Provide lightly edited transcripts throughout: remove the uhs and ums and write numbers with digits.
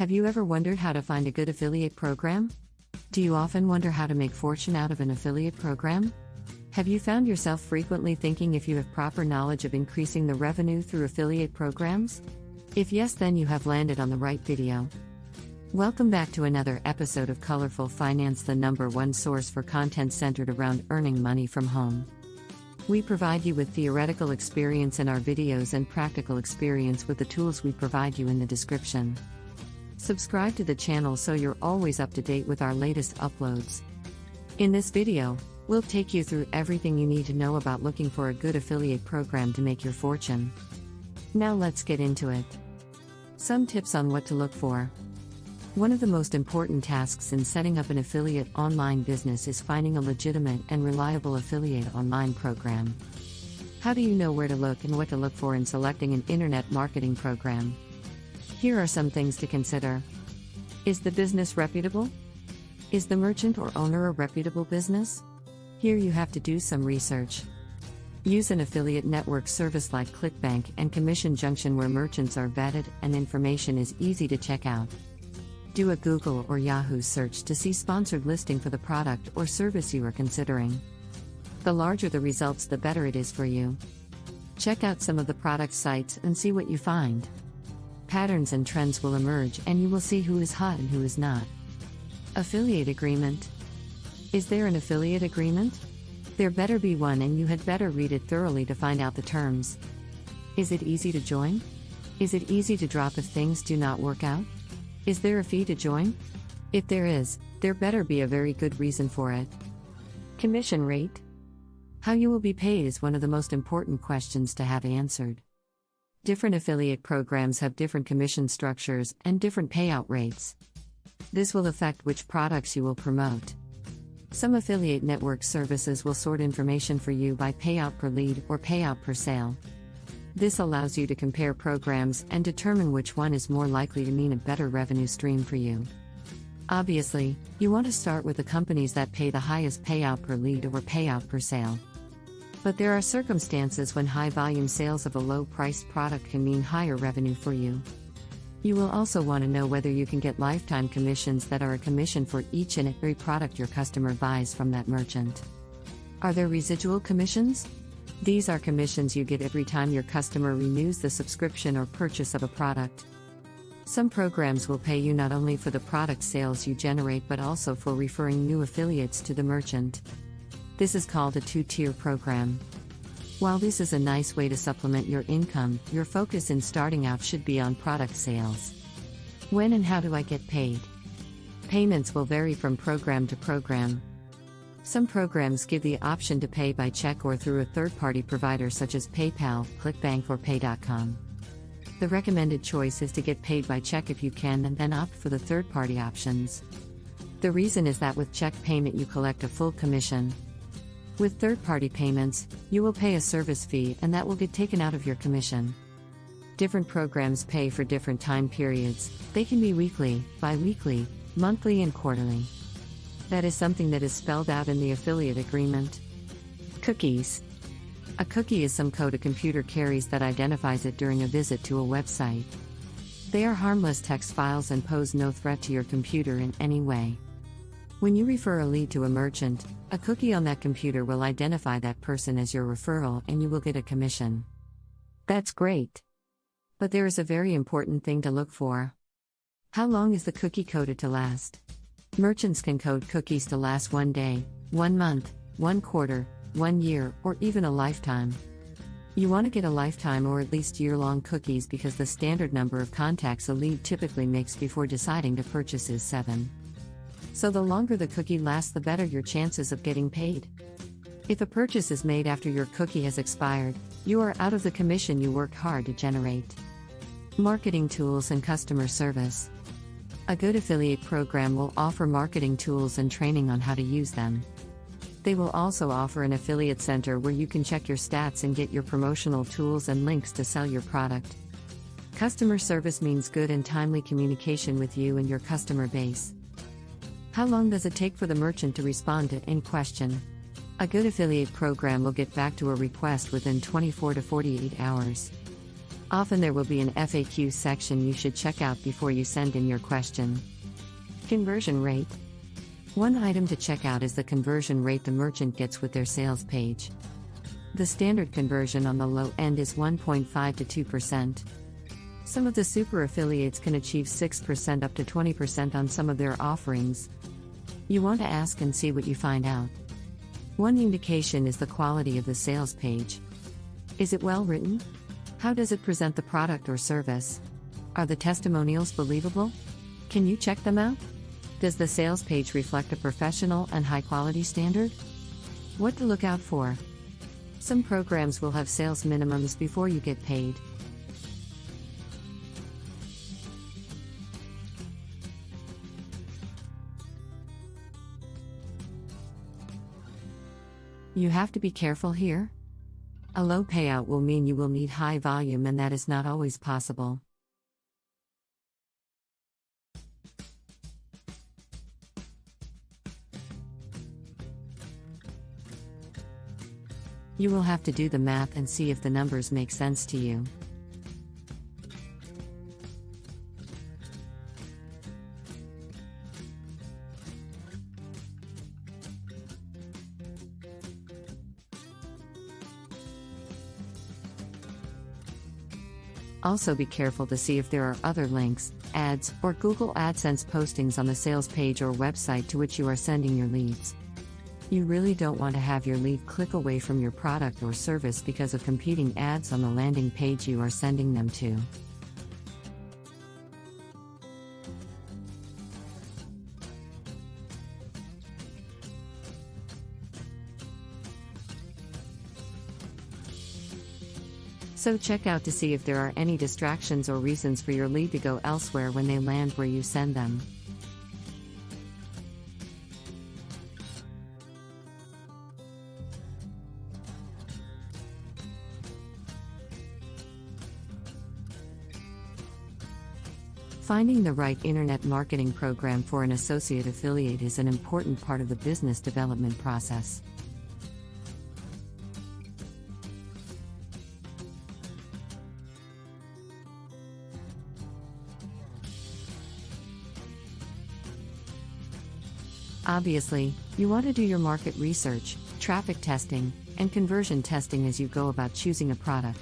Have you ever wondered how to find a good affiliate program? Do you often wonder how to make fortune out of an affiliate program? Have you found yourself frequently thinking if you have proper knowledge of increasing the revenue through affiliate programs? If yes, then you have landed on the right video. Welcome back to another episode of Colorful Finance, the #1 source for content centered around earning money from home. We provide you with theoretical experience in our videos and practical experience with the tools we provide you in the description. Subscribe to the channel so you're always up to date with our latest uploads. In this video, we'll take you through everything you need to know about looking for a good affiliate program to make your fortune. Now let's get into it. Some tips on what to look for. One of the most important tasks in setting up an affiliate online business is finding a legitimate and reliable affiliate online program. How do you know where to look and what to look for in selecting an internet marketing program? Here are some things to consider. Is the business reputable? Is the merchant or owner a reputable business? Here you have to do some research. Use an affiliate network service like ClickBank and Commission Junction where merchants are vetted and information is easy to check out. Do a Google or Yahoo search to see sponsored listing for the product or service you are considering. The larger the results, the better it is for you. Check out some of the product sites and see what you find. Patterns and trends will emerge and you will see who is hot and who is not. Affiliate agreement. Is there an affiliate agreement? There better be one, and you had better read it thoroughly to find out the terms. Is it easy to join? Is it easy to drop if things do not work out? Is there a fee to join? If there is, there better be a very good reason for it. Commission rate. How you will be paid is one of the most important questions to have answered. Different affiliate programs have different commission structures and different payout rates. This will affect which products you will promote. Some affiliate network services will sort information for you by payout per lead or payout per sale. This allows you to compare programs and determine which one is more likely to mean a better revenue stream for you. Obviously, you want to start with the companies that pay the highest payout per lead or payout per sale. But there are circumstances when high volume sales of a low-priced product can mean higher revenue for you. You will also want to know whether you can get lifetime commissions that are a commission for each and every product your customer buys from that merchant. Are there residual commissions? These are commissions you get every time your customer renews the subscription or purchase of a product. Some programs will pay you not only for the product sales you generate but also for referring new affiliates to the merchant. This is called a two-tier program. While this is a nice way to supplement your income, your focus in starting out should be on product sales. When and how do I get paid? Payments will vary from program to program. Some programs give the option to pay by check or through a third-party provider such as PayPal, ClickBank or Pay.com. The recommended choice is to get paid by check if you can and then opt for the third-party options. The reason is that with check payment you collect a full commission. With third-party payments, you will pay a service fee and that will get taken out of your commission. Different programs pay for different time periods. They can be weekly, bi-weekly, monthly and quarterly. That is something that is spelled out in the affiliate agreement. Cookies. A cookie is some code a computer carries that identifies it during a visit to a website. They are harmless text files and pose no threat to your computer in any way. When you refer a lead to a merchant, a cookie on that computer will identify that person as your referral and you will get a commission. That's great. But there is a very important thing to look for. How long is the cookie coded to last? Merchants can code cookies to last 1 day, 1 month, 1 quarter, 1 year, or even a lifetime. You want to get a lifetime or at least year-long cookies because the standard number of contacts a lead typically makes before deciding to purchase is 7. So the longer the cookie lasts, the better your chances of getting paid. If a purchase is made after your cookie has expired, you are out of the commission you worked hard to generate. Marketing tools and customer service. A good affiliate program will offer marketing tools and training on how to use them. They will also offer an affiliate center where you can check your stats and get your promotional tools and links to sell your product. Customer service means good and timely communication with you and your customer base. How long does it take for the merchant to respond to any question? A good affiliate program will get back to a request within 24 to 48 hours. Often there will be an FAQ section you should check out before you send in your question. Conversion rate. One item to check out is the conversion rate the merchant gets with their sales page. The standard conversion on the low end is 1.5 to 2%. Some of the super affiliates can achieve 6% up to 20% on some of their offerings. You want to ask and see what you find out. One indication is the quality of the sales page. Is it well written? How does it present the product or service? Are the testimonials believable? Can you check them out? Does the sales page reflect a professional and high-quality standard? What to look out for? Some programs will have sales minimums before you get paid. You have to be careful here. A low payout will mean you will need high volume, and that is not always possible. You will have to do the math and see if the numbers make sense to you. Also be careful to see if there are other links, ads, or Google AdSense postings on the sales page or website to which you are sending your leads. You really don't want to have your lead click away from your product or service because of competing ads on the landing page you are sending them to. So check out to see if there are any distractions or reasons for your lead to go elsewhere when they land where you send them. Finding the right internet marketing program for an associate affiliate is an important part of the business development process. Obviously, you want to do your market research, traffic testing, and conversion testing as you go about choosing a product.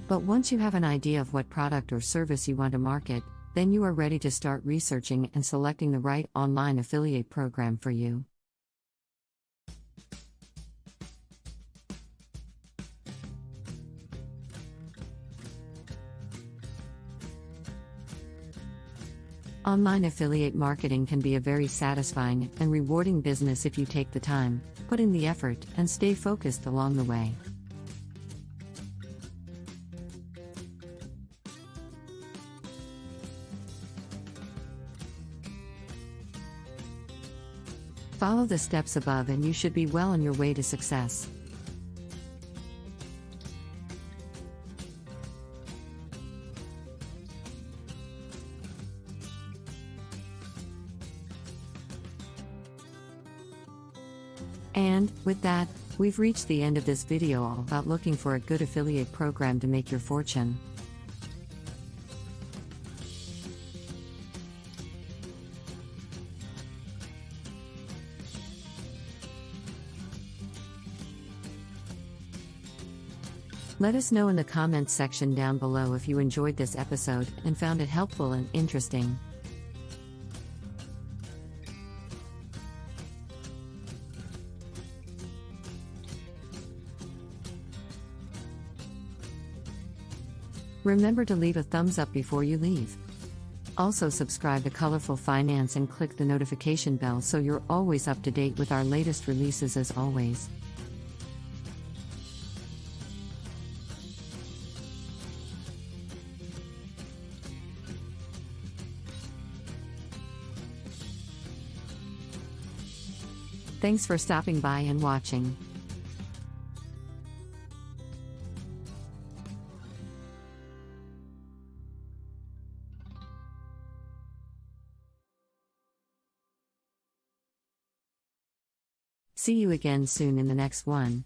But once you have an idea of what product or service you want to market, then you are ready to start researching and selecting the right online affiliate program for you. Online affiliate marketing can be a very satisfying and rewarding business if you take the time, put in the effort, and stay focused along the way. Follow the steps above and you should be well on your way to success. And, with that, we've reached the end of this video all about looking for a good affiliate program to make your fortune. Let us know in the comments section down below if you enjoyed this episode and found it helpful and interesting. Remember to leave a thumbs up before you leave. Also subscribe to Colorful Finance and click the notification bell so you're always up to date with our latest releases as always. Thanks for stopping by and watching. See you again soon in the next one.